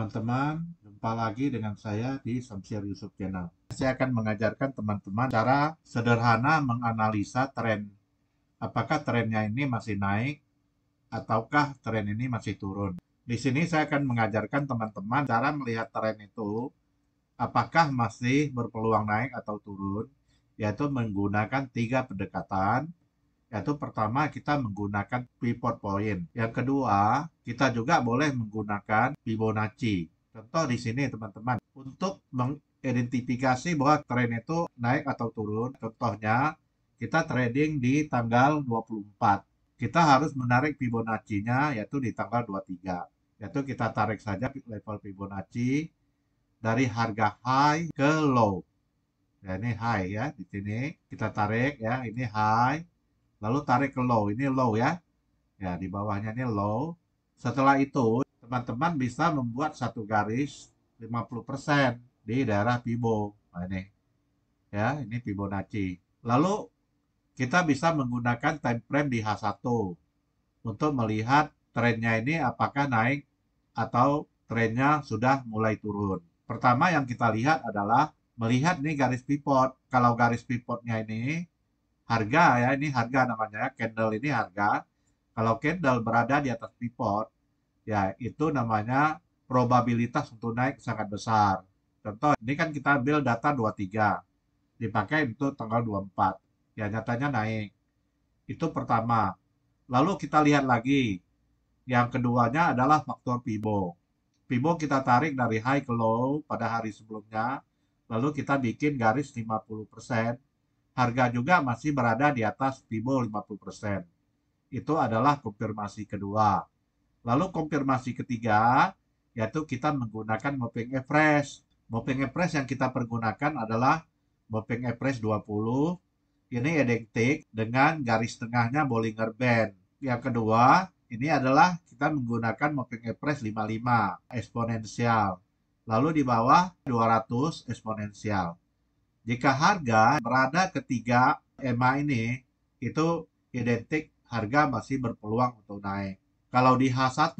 teman-teman, jumpa lagi dengan saya di Samsiar Yusuf Channel. Saya akan mengajarkan teman-teman cara sederhana menganalisa tren. Apakah trennya ini masih naik ataukah tren ini masih turun. Di sini saya akan mengajarkan teman-teman cara melihat tren itu apakah masih berpeluang naik atau turun, yaitu menggunakan 3 pendekatan. Yaitu pertama kita menggunakan pivot point. Yang kedua, kita juga boleh menggunakan Fibonacci. Contoh di sini teman-teman, untuk mengidentifikasi bahwa tren itu naik atau turun, contohnya kita trading di tanggal 24. Kita harus menarik Fibonacci-nya yaitu di tanggal 23. Yaitu kita tarik saja level Fibonacci dari harga high ke low. Ya, ini high ya, di sini kita tarik ya, ini high. Lalu tarik ke low, ini low ya. Ya, di bawahnya ini low. Setelah itu, teman-teman bisa membuat satu garis 50% di daerah Fibo. Nah, ini ya, ini Fibonacci. Lalu kita bisa menggunakan time frame di H1 untuk melihat trennya ini apakah naik atau trennya sudah mulai turun. Pertama yang kita lihat adalah melihat nih garis pivot. Kalau garis pivotnya ini harga ya, ini harga namanya, candle ini harga. Kalau candle berada di atas pivot, ya itu namanya probabilitas untuk naik sangat besar. Contoh, ini kan kita ambil data 23, dipakai untuk tanggal 24. Ya nyatanya naik. Itu pertama. Lalu kita lihat lagi. Yang keduanya adalah faktor Fibo. Fibo kita tarik dari high ke low pada hari sebelumnya. Lalu kita bikin garis 50%. Harga juga masih berada di atas Fibo 50%. Itu adalah konfirmasi kedua. Lalu konfirmasi ketiga, yaitu kita menggunakan moving average. Moving average yang kita pergunakan adalah moving average 20. Ini identik dengan garis tengahnya Bollinger Band. Yang kedua, ini adalah kita menggunakan moving average 55 eksponensial. Lalu di bawah 200 eksponensial. Jika harga berada ketiga EMA ini, itu identik harga masih berpeluang untuk naik. Kalau di H1,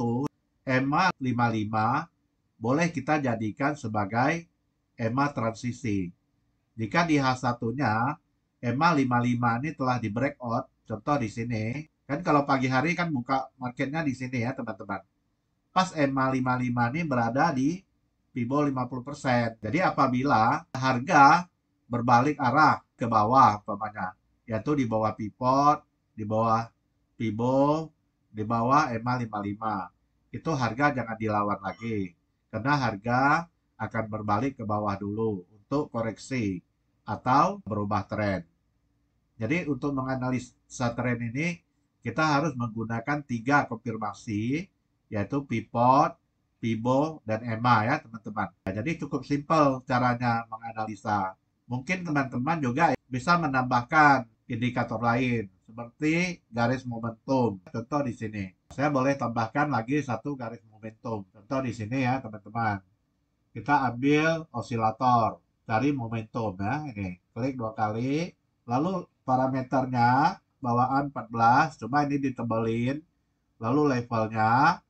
EMA 55 boleh kita jadikan sebagai EMA transisi. Jika di H1-nya EMA 55 ini telah di breakout, contoh di sini, kan kalau pagi hari kan buka marketnya di sini ya teman-teman. Pas EMA 55 ini berada di Fibo 50%. Jadi apabila harga berbalik arah ke bawah umpamanya, yaitu di bawah pivot, di bawah Fibo, di bawah EMA 55. Itu harga jangan dilawan lagi. Karena harga akan berbalik ke bawah dulu untuk koreksi atau berubah tren. Jadi untuk menganalisa tren ini kita harus menggunakan 3 konfirmasi yaitu pivot, Fibo, dan EMA ya teman-teman. Nah, jadi cukup simpel caranya menganalisa. Mungkin teman-teman juga bisa menambahkan indikator lain seperti garis momentum. Contoh di sini. Saya boleh tambahkan lagi satu garis momentum. Contoh di sini ya teman-teman. Kita ambil osilator, cari momentum ya ini. Klik 2 kali. Lalu parameternya bawaan 14, coba ini ditebelin. Lalu levelnya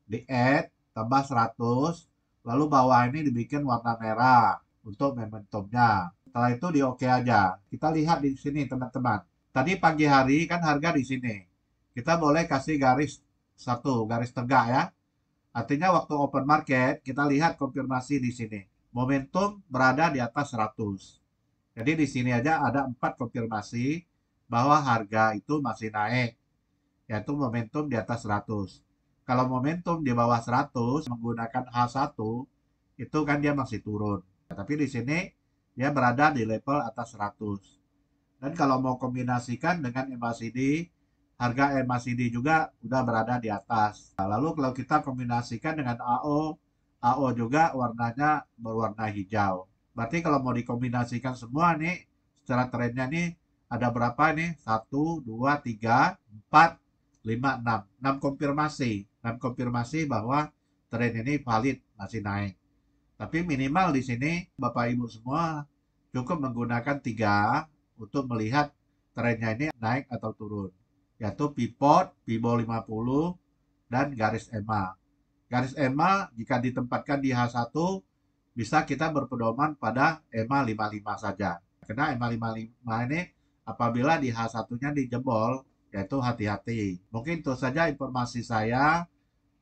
di add, tambah 100. Lalu bawah ini dibikin warna merah untuk momentumnya. Setelah itu di oke aja. Kita lihat di sini teman-teman. Tadi pagi hari kan harga di sini. Kita boleh kasih garis satu, garis tegak ya. Artinya waktu open market kita lihat konfirmasi di sini. Momentum berada di atas 100. Jadi di sini aja ada 4 konfirmasi bahwa harga itu masih naik. Yaitu momentum di atas 100. Kalau momentum di bawah 100 menggunakan H1 itu kan dia masih turun. Tapi di sini dia berada di level atas 100. Dan kalau mau kombinasikan dengan MACD, harga MACD juga udah berada di atas. Nah, lalu kalau kita kombinasikan dengan AO, AO juga warnanya berwarna hijau. Berarti kalau mau dikombinasikan semua nih, secara trennya nih ada berapa nih? 1, 2, 3, 4, 5, 6. 6 konfirmasi. 6 konfirmasi bahwa tren ini valid, masih naik. Tapi minimal di sini Bapak Ibu semua cukup menggunakan 3 untuk melihat trennya ini naik atau turun. Yaitu pivot, Fibo 50, dan garis EMA. Garis EMA jika ditempatkan di H1 bisa kita berpedoman pada EMA 55 saja. Karena EMA 55 ini apabila di H1-nya dijebol, yaitu hati-hati. Mungkin itu saja informasi saya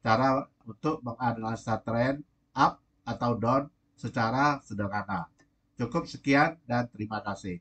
cara untuk menganalisa tren up atau down secara sederhana. Cukup sekian dan terima kasih.